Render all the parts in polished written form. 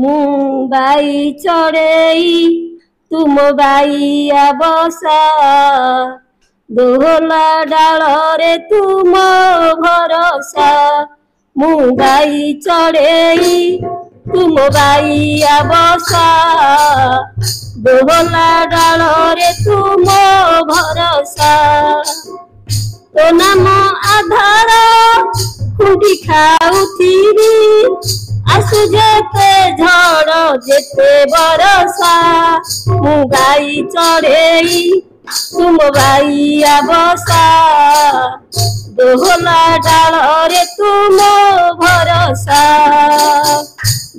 By चढ़ेई तुम बाईया बसा दोहला डाल रे तुम भरोसा बाई चढ़ेई तुम बाईया बसा दोहला डाल रे तुम भरोसा तो नाम आधार खुटी खाऊथिबी आसु जेते झड़ जेते बरसा गाई चढ़ेई तुम बाईया बसा दोहला डाल रे तुम भरोसा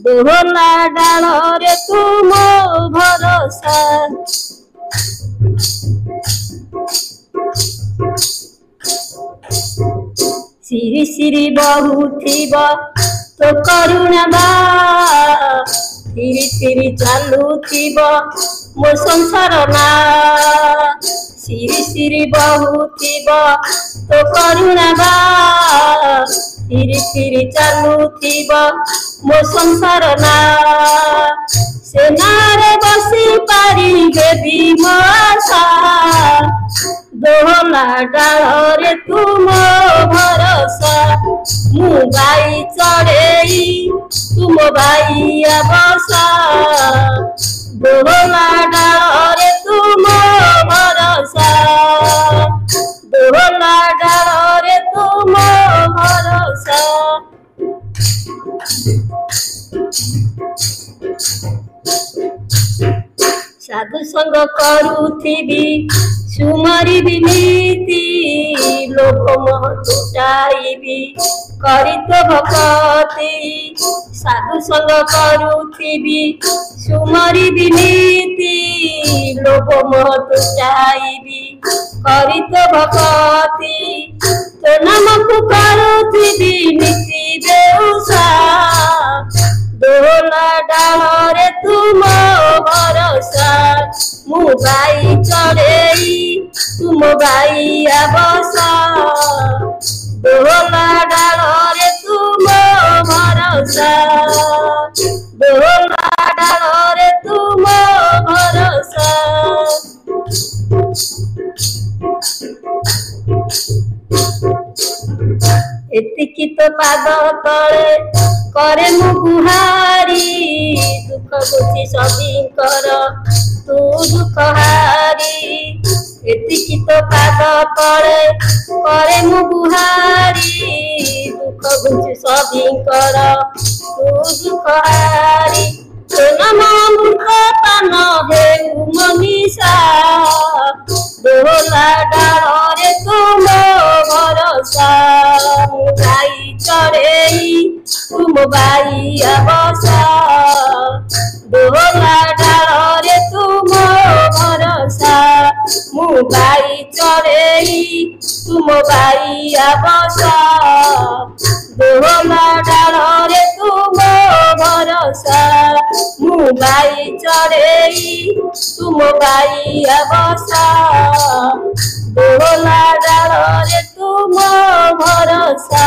दोहला डाल रे तुम भरोसा सिरी सिरी बहुथिब तो करुणा बा फिरी फिरी चालुथिब मो संसार ना सिरी सिरी बहुथिब तो करुणा बा फिरी फिरी चालुथिब मो संसार ना सेनारे बसी पारिबे विमसा दोहला डाल रे तुम भरोसा बाई चढ़ेई तुम बाईया बसा दोहला डाल रे तुम भरोसा दोहला डाल रे तुम भरोसा साधु संग करुथिबी सुमरी विनीति लोक मोह तुटाइबी करित भक्ति साधु संग करुथिबी सुमरी विनीति लोक मोह तुटाइबी करित भक्ति तो नामक करुथिबी नीति बेउसा दोहला डाल रे तुम भरोसा बाई चढ़ेई तुम बाईया बसा दोहला डाल रे तुम भरोसा दोहला डाल रे तुम भरोसा एतिकी तो पाद तले करे मु गुहारी दुख बुझी सबीकर तू दुख हारी एतिकी तो पाद तले करे मु गुहारी दुख बुझी सबीकर तू दुख हारी नाम अमृत पान हेउ मनीषा दोहला डाल रे तुम भरोसा गाई चढ़ेई तुम बाईया बसा दोहला डाल रे तुम भरोसा बाई चढ़ेई तुम बाईया बसा दोहला डाल रे तुम भरोसा बाई चढ़ेई तुम बाईया बसा दोहला डाल रे तुम भरोसा।